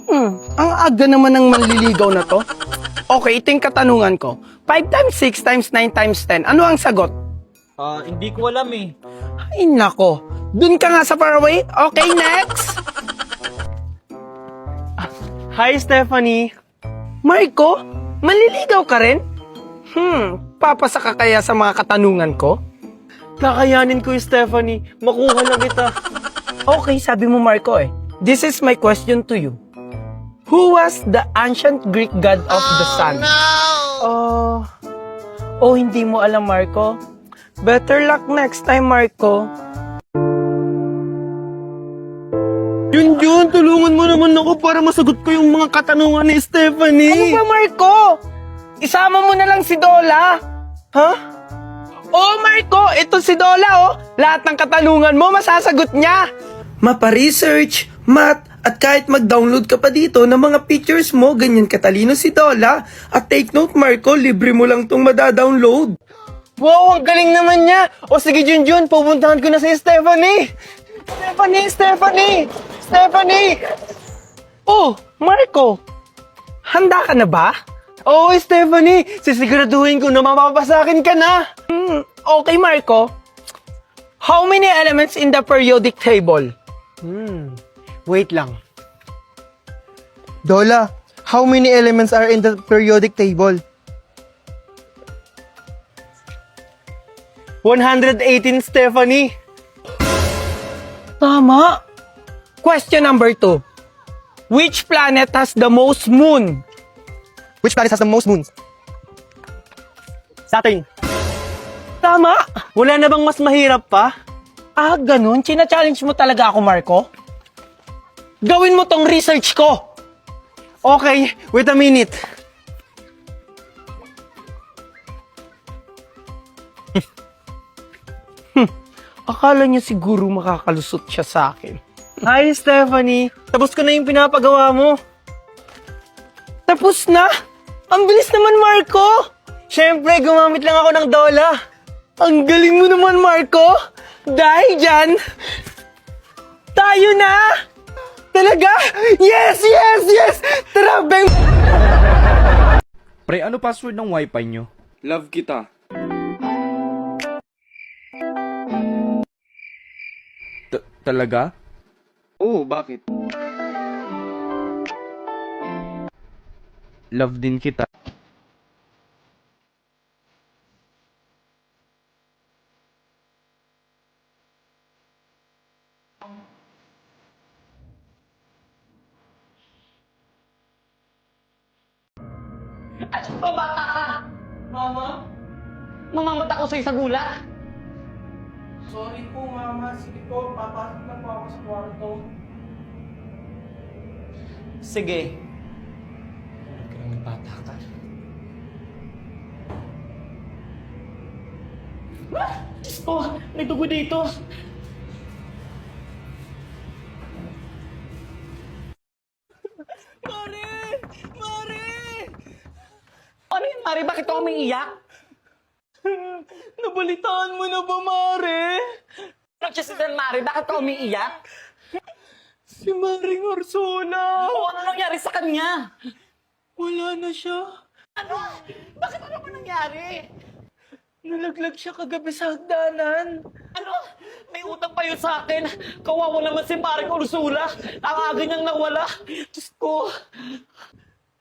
Ang aga naman ng manliligaw na to. Okay, ito yung katanungan ko. 5 times 6 times 9 times 10. Ano ang sagot? Hindi ko alam eh. Ay nako. Dun ka nga sa faraway. Okay, next. Hi, Stephanie. Marco, manliligaw ka rin? Papasa ka kaya sa mga katanungan ko? Kakayanin ko yung Stephanie. Makuha na kita. Okay, sabi mo Marco eh. This is my question to you. Who was the ancient Greek god of the sun? Oh, hindi mo alam Marco? Better luck next time, Marco. Junjun, tulungan mo naman ako para masagot ko yung mga katanungan ni Stephanie. Ano ba, Marco? Isama mo na lang si Dola. Ha? Oh, Marco, ito si Dola, oh. Lahat ng katanungan mo, masasagot niya. Mapa-research, math, at kahit mag-download ka pa dito ng mga pictures mo, ganyan katalino si Dola. At take note, Marco, libre mo lang tong madadownload. Wow, ang galing naman niya. O sige, Junjun, pupuntahan ko na si Stephanie. Stephanie! Oh, Marco, handa ka na ba? Oo, Stephanie, sisiguraduhin ko na mapapasakin ka na. Okay, Marco. How many elements in the periodic table? Wait lang. Dola, how many elements are in the periodic table? 118, Stephanie. Tama. Question number 2. Which planet has the most moon? Which planet has the most moons? Saturn. Tama. Wala na bang mas mahirap pa? Ganun? China-challenge mo talaga ako, Marco? Gawin mo tong research ko. Okay, wait a minute. Akala niya siguro makakalusot siya sa akin. Hi, Stephanie. Tapos ko na yung pinapagawa mo. Tapos na? Ang bilis naman, Marco. Siyempre, gumamit lang ako ng Dola. Ang galing mo naman, Marco. Dahil dyan, tayo na! Talaga? Yes! Tara, bang! Pre, ano password ng wifi nyo? Love kita. Talaga? Oo, bakit? Love din kita. Pabata ka! Mama? Mamamat ako sa'yo sa gulat? Sorry po, Mama. Sige po, papasok na po ako sa kwarto. Sige. Huwag ka nang bata ka. Diyos ko! May dugo dito! Ano yun, Mari? Bakit ako umiiyak? Nabalitaan mo na ba, Mare? Nagsisitan, Mari? Bakit ako umiiyak? Si Maring Ursula. O ano nangyari sa kanya? Wala na siya. Ano? Bakit ano ba nangyari? Nalaglag siya kagabi sa hagdanan. Ano? May utang pa yun sa akin. Kawawa naman si Maring Ursula. Ang aga niyang nawala. Diyos ko.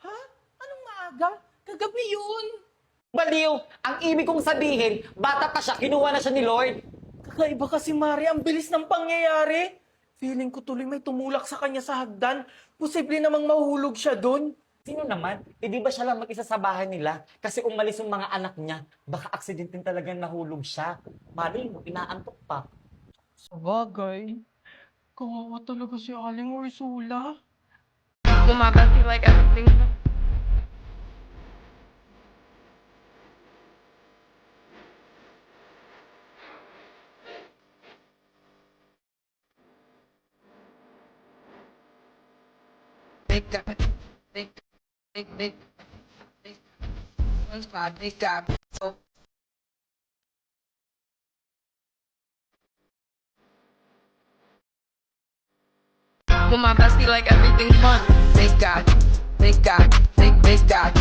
Ha? Anong maaga? Kagabi yun. Baliw! Ang ibig kong sabihin, bata pa siya, kinuha na siya ni Lord. Kakaiba kasi, Mare. Ang bilis ng pangyayari. Feeling ko tuloy may tumulak sa kanya sa hagdan. Posible namang mahulog siya dun. Sino naman? Eh di ba siya lang mag-isa sa bahay nila? Kasi umalis yung mga anak niya. Baka aksidente talagang nahulog siya. Mali mo, inaantok pa. Sa bagay, kawawa talaga si Aling Ursula. Bumaba feel like everything. They one spot, they got so With my bestie like everything fun. They got, they got, they got.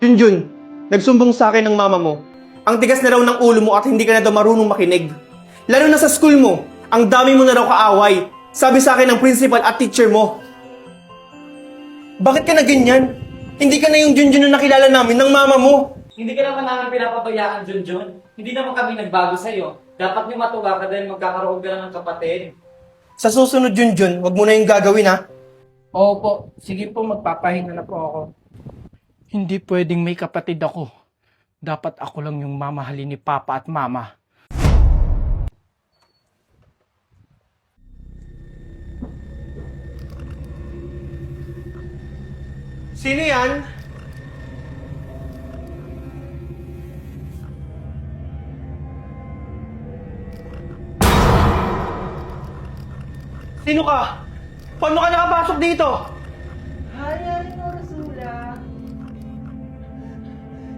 Junjun, nagsumbong sa akin ng mama mo. Ang tigas na raw ng ulo mo at hindi ka na daw marunong makinig. Lalo na sa school mo, ang dami mo na raw kaaway. Sabi sa akin ng principal at teacher mo. Bakit ka na ganyan? Hindi ka na yung Junjun na nakilala namin ng mama mo. Hindi ka naman namin pinapabayaan, Junjun. Hindi naman kami nagbago sa'yo. Dapat niyo matuwa ka dahil magkakaroon ka na ng kapatid. Sa susunod, Junjun, wag mo na yung gagawin ha. Opo, sige po, magpapahinga na po ako. Hindi pwedeng may kapatid ako. Dapat ako lang yung mamahalin ni Papa at Mama. Sino yan? Sino ka? Paano ka nakapasok dito?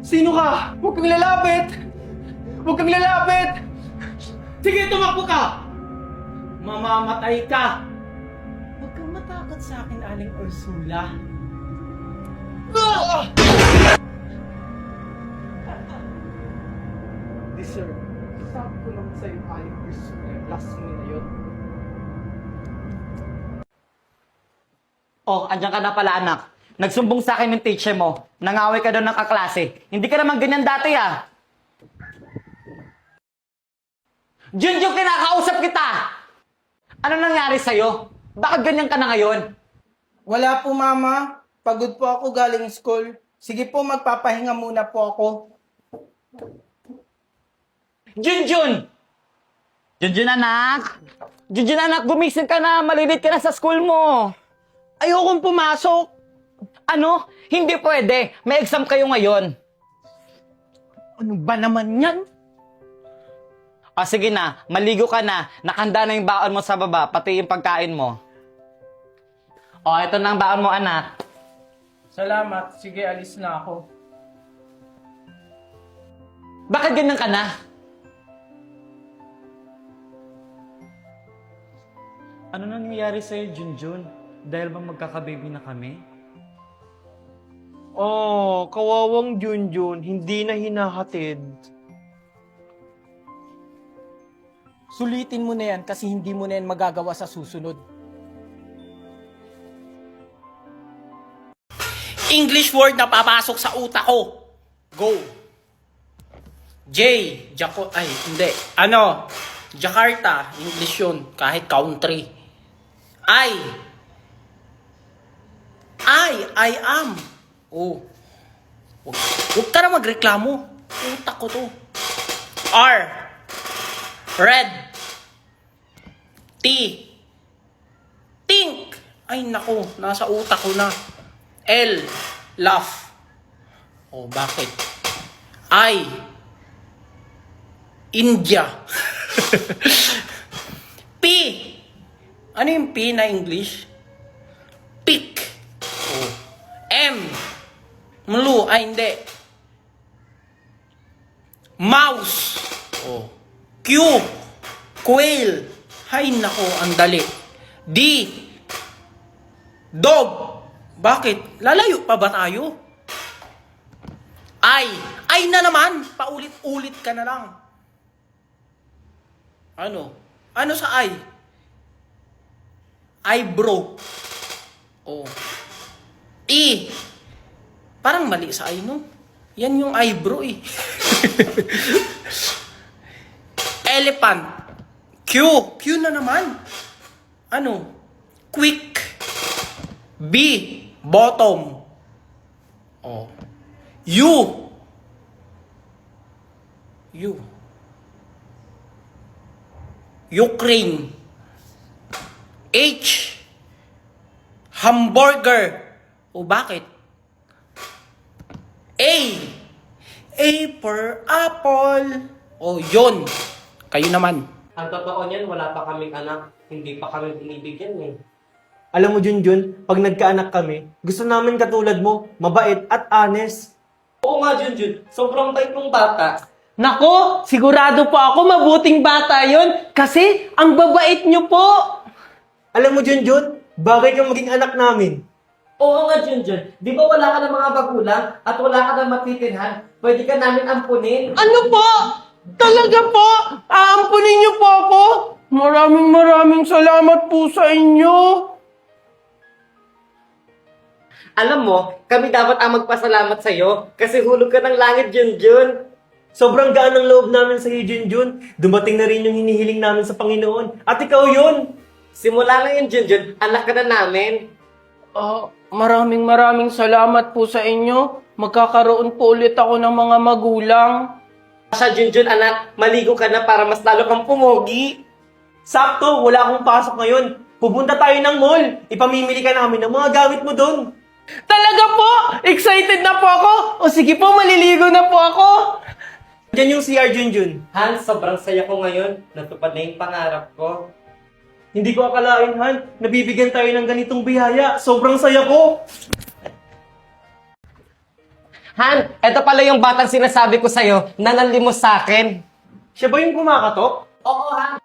Sino ka? Huwag kang lalapit! Huwag kang lalapit! Sige, tumakbo ka! Mamamatay ka! Huwag kang matakot sa akin, Aling Ursula. Ah! Deserve. Sabi ko lang sa'yo, Aling Ursula. Last mo na yun. Oh, andyan ka na pala, anak. Nagsumbong sa akin yung teacher mo. Nangaway ka daw ng kaklase. Hindi ka naman ganyan dati, ah. Junjun, kinakausap kita! Ano nangyari sa'yo? Bakit ganyan ka na ngayon? Wala po, Mama. Pagod po ako galing school. Sige po, magpapahinga muna po ako. Junjun! Junjun, anak! Junjun, anak, gumising ka na. Malilit ka na sa school mo. Ayokong pumasok. Ano? Hindi pwede. May exam kayo ngayon. Ano ba naman yan? O sige na, maligo ka na. Nakanda na yung baon mo sa baba, pati yung pagkain mo. O, ito na ang baon mo, anak. Salamat. Sige, alis na ako. Bakit ganyan ka na? Ano nangyayari sa'yo, Junjun? Dahil ba magkakababy na kami? Oh, kawawang Junjun, hindi na hinahatid. Sulitin mo na yan kasi hindi mo na yan magagawa sa susunod. English word na papasok sa utak ko. Go. Hindi. Jakarta. English yun. Kahit country. I am. Oh. Huwag ka na magreklamo. Utak ko to. R. Red. T. Think. Ay nako, nasa utak ko na. L. Laugh. Oh, bakit? I. India. P. Ano yung P na English? Pick. Oh. M. Mlu. Ay, hindi. Mouse. Oh. Q. Quail. Hay nako, ang dali. D. Dog. Bakit? Lalayo pa ba tayo? Ay na naman. Paulit-ulit ka na lang. Ano? Ano sa I? Eyebrow. Oh. E. Parang mali sa I, no? Yan yung eyebrow, eh. Elephant. Q. Q na naman. Ano? Quick. B. Bottom. Oh. U. Ukraine. H. Hamburger. O bakit? A. A for apple. O yun. Kayo naman. Ang totoo niyan, wala pa kaming anak. Hindi pa kami binibigyan eh. Alam mo, Junjun, pag nagkaanak kami, gusto namin katulad mo, mabait at honest. Oo nga, Junjun. Sobrang bait mong bata. Nako, sigurado po ako mabuting bata yon kasi ang babait nyo po. Alam mo, Junjun, bagay kang maging anak namin. Oo nga, Junjun. Di ba wala ka ng mga magulang at wala ka ng matitinhan? Pwede ka namin ampunin. Ano po? Talaga po? Aampunin niyo po ako? Maraming salamat po sa inyo. Alam mo, kami dapat ang magpasalamat sa'yo kasi hulog ka ng langit, Junjun. Sobrang gaan ng loob namin sa iyo, Junjun. Dumating na rin yung hinihiling namin sa Panginoon. At ikaw yun! Simula na yun, Junjun. Anak ka na namin. Maraming salamat po sa inyo. Magkakaroon po ulit ako ng mga magulang. Siya, Junjun, anak, maligo ka na para mas lalo kang pumogi. Sakto, wala akong pasok ngayon. Pupunta tayo ng mall. Ipamimili ka namin ng mga gamit mo doon. Talaga po? Excited na po ako? O sige po, maliligo na po ako. Diyan yung CR, Junjun. Han, sobrang saya ko ngayon. Natupad na yung pangarap ko. Hindi ko akalain, Han. Nabibigyan tayo ng ganitong biyaya. Sobrang saya ko. Han, eto pala yung batang sinasabi ko sa'yo na nanlimos sa akin. Siya ba yung kumakatok? Oo, Han.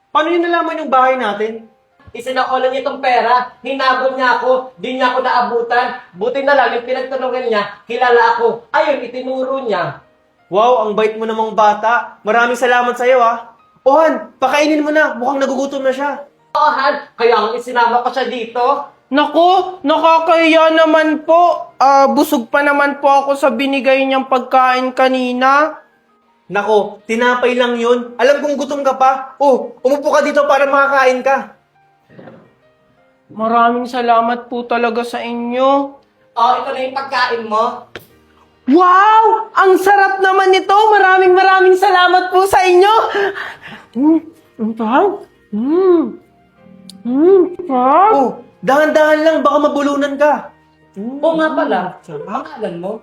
Paano yun nalaman yung bahay natin? Isinakulan niya itong pera. Hinabol niya ako. Di niya ako naabutan. Buti na lang yung pinagtulungan niya. Kilala ako. Ayun, itinuro niya. Wow, ang bait mo namang bata. Maraming salamat sa'yo, ah. O, Han, pakainin mo na. Mukhang nagugutom na siya. Oo, Han. Kaya ang isinama ko siya dito. Naku, nakakahiya naman po. Busog pa naman po ako sa binigay niyang pagkain kanina. Nako, tinapay lang yun. Alam kong gutom ka pa. Oh, umupo ka dito para makakain ka. Maraming salamat po talaga sa inyo. Oo, ito na yung pagkain mo. Wow! Ang sarap naman nito! Maraming salamat po sa inyo! Ang sarap! Sarap! Oh, dahan-dahan lang, baka mabulunan ka. Oo nga pala. Pangalan mo?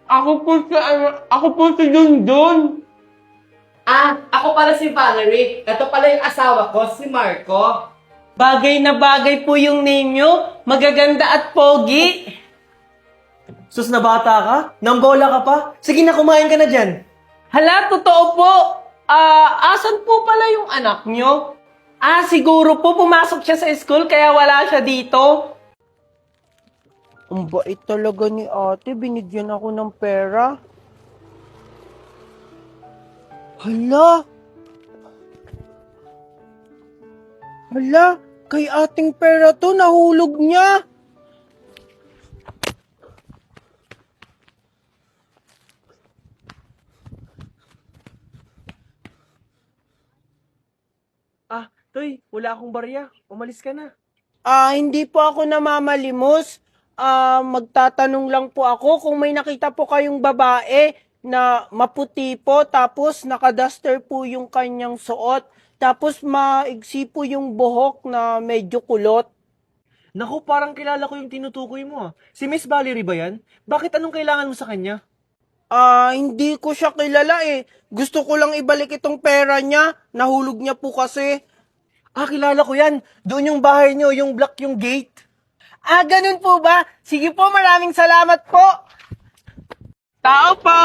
Ako po si Dundun. Ako pala si Valerie. Ito pala yung asawa ko, si Marco. Bagay na bagay po yung name nyo. Magaganda at pogi. Sus na bata ka? Nambola ka pa? Sige na, kumain ka na dyan. Hala, totoo po. Asan po pala yung anak nyo? Siguro po pumasok siya sa school kaya wala siya dito. Ang bait talaga ni ate. Binigyan ako ng pera. Hala! Kay ating pera to, nahulog niya. Toy, wala akong barya. Umalis ka na. Hindi po ako namamalimos. Magtatanong lang po ako kung may nakita po kayong babae na maputi po, tapos nakaduster po yung kanyang suot, tapos maigsi po yung buhok na medyo kulot. Naku, parang kilala ko yung tinutukoy mo, ah. Si Miss Valerie ba yan? Bakit anong kailangan mo sa kanya? Hindi ko siya kilala eh. Gusto ko lang ibalik itong pera niya. Nahulog niya po kasi. Kilala ko yan. Doon yung bahay niyo, yung block yung gate. Ganun po ba? Sige po, maraming salamat po. Tao po!